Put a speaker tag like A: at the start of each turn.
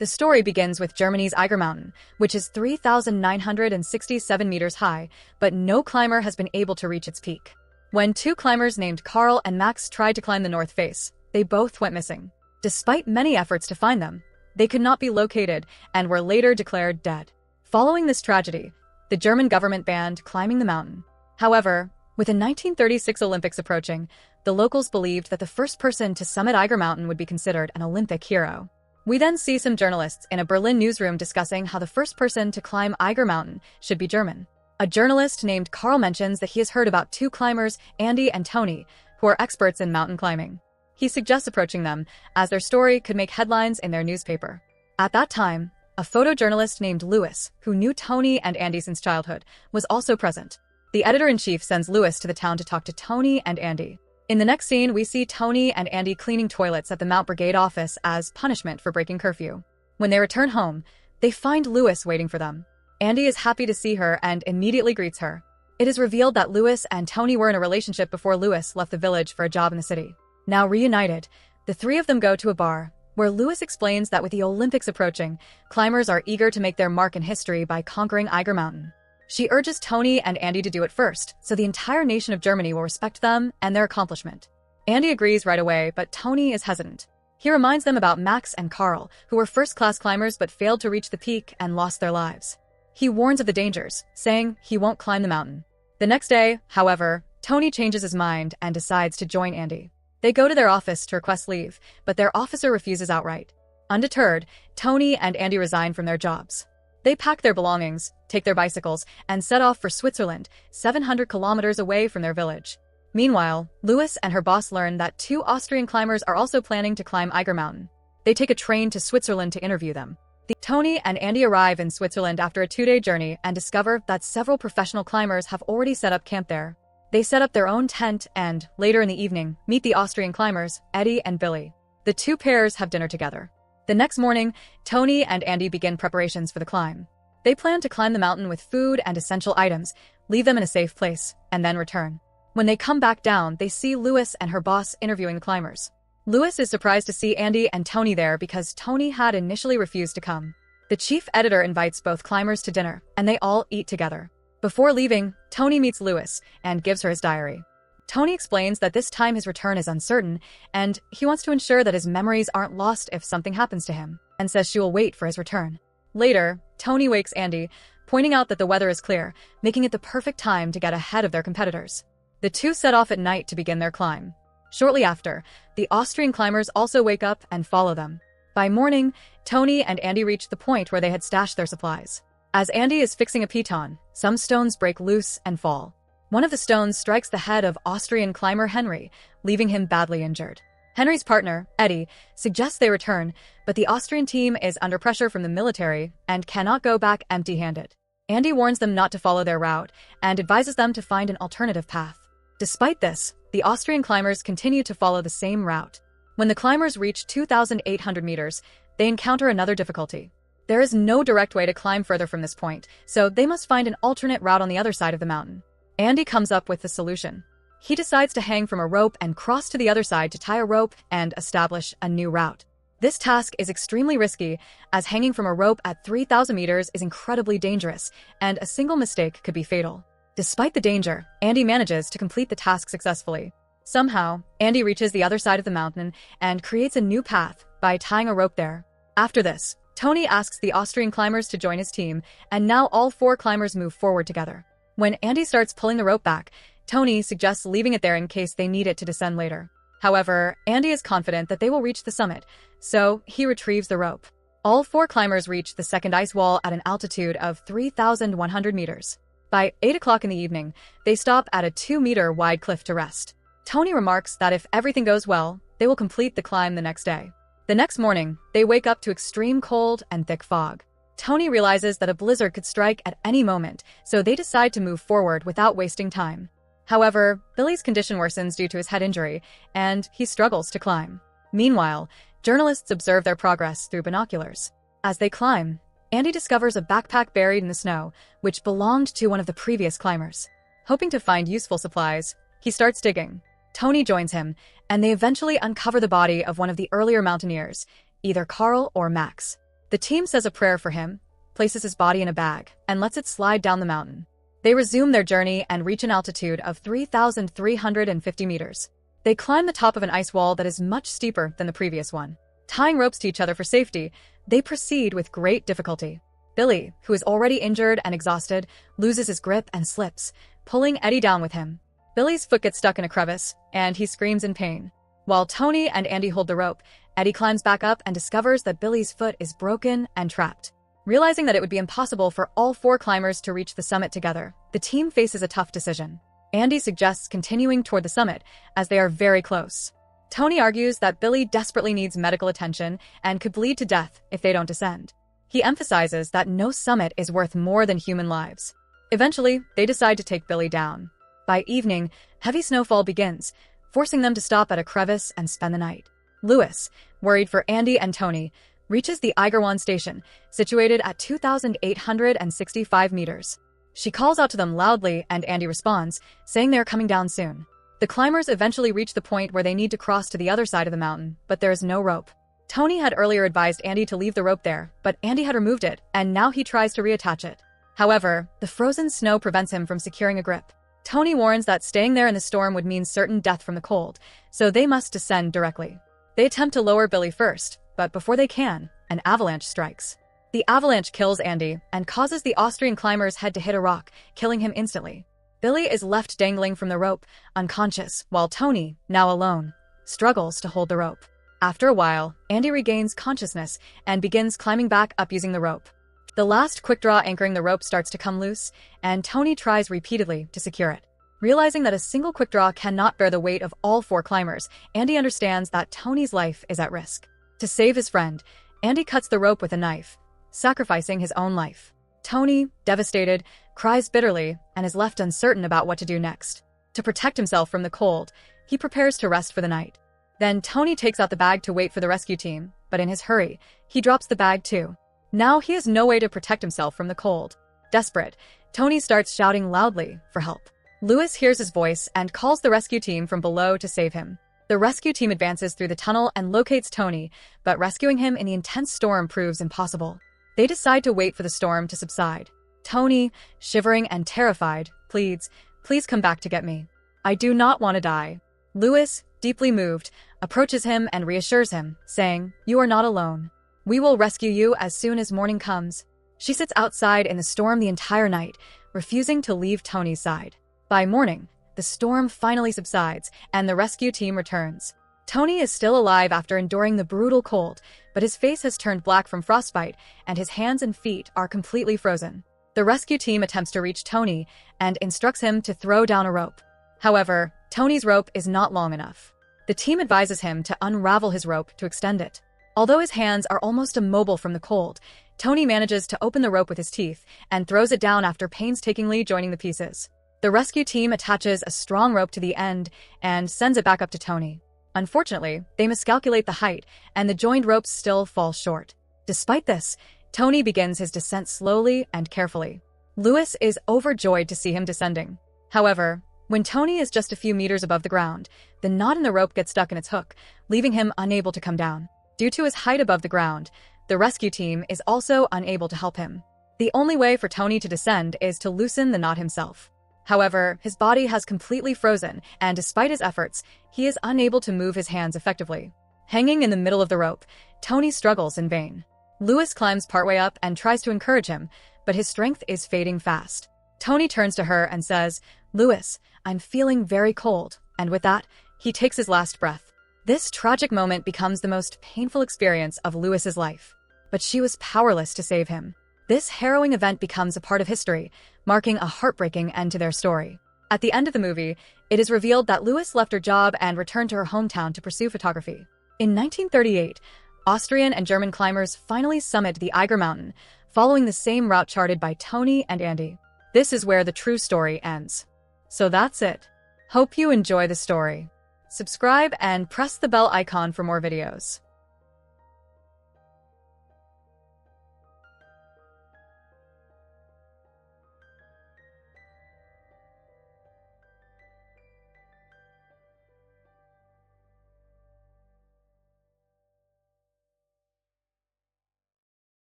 A: The story begins with Germany's Eiger Mountain, which is 3,967 meters high, but no climber has been able to reach its peak. When two climbers named Karl and Max tried to climb the north face, they both went missing. Despite many efforts to find them, they could not be located and were later declared dead. Following this tragedy, the German government banned climbing the mountain. However, with the 1936 Olympics approaching, the locals believed that the first person to summit Iger Mountain would be considered an Olympic hero. We then see some journalists in a Berlin newsroom discussing how the first person to climb Iger Mountain should be German. A journalist named Karl mentions that he has heard about two climbers, Andi and Toni, who are experts in mountain climbing. He suggests approaching them, as their story could make headlines in their newspaper. At that time, a photojournalist named Louis, who knew Toni and Andi since childhood, was also present. The editor-in-chief sends Louis to the town to talk to Toni and Andi. In the next scene, we see Toni and Andi cleaning toilets at the Mount Brigade office as punishment for breaking curfew. When they return home, they find Louis waiting for them. Andi is happy to see her and immediately greets her. It is revealed that Louis and Toni were in a relationship before Louis left the village for a job in the city. Now reunited, the three of them go to a bar, where Louis explains that with the Olympics approaching, climbers are eager to make their mark in history by conquering Eiger Mountain. She urges Toni and Andi to do it first, so the entire nation of Germany will respect them and their accomplishment. Andi agrees right away, but Toni is hesitant. He reminds them about Max and Karl, who were first-class climbers but failed to reach the peak and lost their lives. He warns of the dangers, saying he won't climb the mountain. The next day, however, Toni changes his mind and decides to join Andi. They go to their office to request leave, but their officer refuses outright. Undeterred, Toni and Andi resign from their jobs. They pack their belongings, take their bicycles, and set off for Switzerland, 700 kilometers away from their village. Meanwhile, Louis and her boss learn that two Austrian climbers are also planning to climb Eiger Mountain. They take a train to Switzerland to interview them. Toni and Andi arrive in Switzerland after a 2-day journey and discover that several professional climbers have already set up camp there. They set up their own tent and, later in the evening, meet the Austrian climbers, Eddie and Billy. The two pairs have dinner together. The next morning, Toni and Andi begin preparations for the climb. They plan to climb the mountain with food and essential items, leave them in a safe place, and then return. When they come back down, they see Louis and her boss interviewing the climbers. Louis is surprised to see Andi and Toni there because Toni had initially refused to come. The chief editor invites both climbers to dinner, and they all eat together. Before leaving, Toni meets Louis and gives her his diary. Toni explains that this time his return is uncertain, and he wants to ensure that his memories aren't lost if something happens to him, and says she will wait for his return. Later, Toni wakes Andi, pointing out that the weather is clear, making it the perfect time to get ahead of their competitors. The two set off at night to begin their climb. Shortly after, the Austrian climbers also wake up and follow them. By morning, Toni and Andi reach the point where they had stashed their supplies. As Andi is fixing a piton, some stones break loose and fall. One of the stones strikes the head of Austrian climber Henry, leaving him badly injured. Henry's partner, Eddie, suggests they return, but the Austrian team is under pressure from the military and cannot go back empty-handed. Andi warns them not to follow their route and advises them to find an alternative path. Despite this, the Austrian climbers continue to follow the same route. When the climbers reach 2,800 meters, they encounter another difficulty. There is no direct way to climb further from this point, so they must find an alternate route on the other side of the mountain. Andi comes up with the solution. He decides to hang from a rope and cross to the other side to tie a rope and establish a new route. This task is extremely risky, as hanging from a rope at 3,000 meters is incredibly dangerous, and a single mistake could be fatal. Despite the danger, Andi manages to complete the task successfully. Somehow, Andi reaches the other side of the mountain and creates a new path by tying a rope there. After this, Toni asks the Austrian climbers to join his team, and now all 4 climbers move forward together. When Andi starts pulling the rope back, Toni suggests leaving it there in case they need it to descend later. However, Andi is confident that they will reach the summit, so he retrieves the rope. All 4 climbers reach the second ice wall at an altitude of 3,100 meters. By 8 o'clock in the evening, they stop at a 2-meter wide cliff to rest. Toni remarks that if everything goes well, they will complete the climb the next day. The next morning, they wake up to extreme cold and thick fog. Toni realizes that a blizzard could strike at any moment, so they decide to move forward without wasting time. However, Billy's condition worsens due to his head injury, and he struggles to climb. Meanwhile, journalists observe their progress through binoculars. As they climb, Andi discovers a backpack buried in the snow, which belonged to one of the previous climbers. Hoping to find useful supplies, he starts digging. Toni joins him, and they eventually uncover the body of one of the earlier mountaineers, either Karl or Max. The team says a prayer for him, places his body in a bag, and lets it slide down the mountain. They resume their journey and reach an altitude of 3,350 meters. They climb the top of an ice wall that is much steeper than the previous one. Tying ropes to each other for safety, they proceed with great difficulty. Billy, who is already injured and exhausted, loses his grip and slips, pulling Eddie down with him. Billy's foot gets stuck in a crevice, and he screams in pain. While Toni and Andi hold the rope, Eddie climbs back up and discovers that Billy's foot is broken and trapped. Realizing that it would be impossible for all 4 climbers to reach the summit together, the team faces a tough decision. Andi suggests continuing toward the summit, as they are very close. Toni argues that Billy desperately needs medical attention and could bleed to death if they don't descend. He emphasizes that no summit is worth more than human lives. Eventually, they decide to take Billy down. By evening, heavy snowfall begins, forcing them to stop at a crevice and spend the night. Louis, worried for Andi and Toni, reaches the Eiger Mountain station, situated at 2,865 meters. She calls out to them loudly, and Andi responds, saying they are coming down soon. The climbers eventually reach the point where they need to cross to the other side of the mountain, but there is no rope. Toni had earlier advised Andi to leave the rope there, but Andi had removed it, and now he tries to reattach it. However, the frozen snow prevents him from securing a grip. Toni warns that staying there in the storm would mean certain death from the cold, so they must descend directly. They attempt to lower Billy first, but before they can, an avalanche strikes. The avalanche kills Andi and causes the Austrian climber's head to hit a rock, killing him instantly. Billy is left dangling from the rope, unconscious, while Toni, now alone, struggles to hold the rope. After a while, Andi regains consciousness and begins climbing back up using the rope. The last quick draw anchoring the rope starts to come loose, and Toni tries repeatedly to secure it. Realizing that a single quick draw cannot bear the weight of all 4 climbers, Andi understands that Toni's life is at risk. To save his friend, Andi cuts the rope with a knife, sacrificing his own life. Toni, devastated, cries bitterly and is left uncertain about what to do next. To protect himself from the cold, he prepares to rest for the night. Then Toni takes out the bag to wait for the rescue team, but in his hurry, he drops the bag too. Now he has no way to protect himself from the cold. Desperate, Toni starts shouting loudly for help. Louis hears his voice and calls the rescue team from below to save him. The rescue team advances through the tunnel and locates Toni, but rescuing him in the intense storm proves impossible. They decide to wait for the storm to subside. Toni, shivering and terrified, pleads, "Please come back to get me. I do not want to die." Louis, deeply moved, approaches him and reassures him, saying, "You are not alone. We will rescue you as soon as morning comes." She sits outside in the storm the entire night, refusing to leave Toni's side. By morning, the storm finally subsides, and the rescue team returns. Toni is still alive after enduring the brutal cold, but his face has turned black from frostbite, and his hands and feet are completely frozen. The rescue team attempts to reach Toni and instructs him to throw down a rope. However, Toni's rope is not long enough. The team advises him to unravel his rope to extend it. Although his hands are almost immobile from the cold, Toni manages to open the rope with his teeth and throws it down after painstakingly joining the pieces. The rescue team attaches a strong rope to the end and sends it back up to Toni. Unfortunately, they miscalculate the height, and the joined ropes still fall short. Despite this, Toni begins his descent slowly and carefully. Louis is overjoyed to see him descending. However, when Toni is just a few meters above the ground, the knot in the rope gets stuck in its hook, leaving him unable to come down. Due to his height above the ground, the rescue team is also unable to help him. The only way for Toni to descend is to loosen the knot himself. However, his body has completely frozen, and despite his efforts, he is unable to move his hands effectively. Hanging in the middle of the rope, Toni struggles in vain. Louis climbs partway up and tries to encourage him, but his strength is fading fast. Toni turns to her and says, "Louis, I'm feeling very cold," and with that, he takes his last breath. This tragic moment becomes the most painful experience of Louis's life, but she was powerless to save him. This harrowing event becomes a part of history, marking a heartbreaking end to their story. At the end of the movie, it is revealed that Louis left her job and returned to her hometown to pursue photography. In 1938, Austrian and German climbers finally summit the Iger Mountain, following the same route charted by Toni and Andi. This is where the true story ends. So that's it. Hope you enjoy the story. Subscribe and press the bell icon for more videos.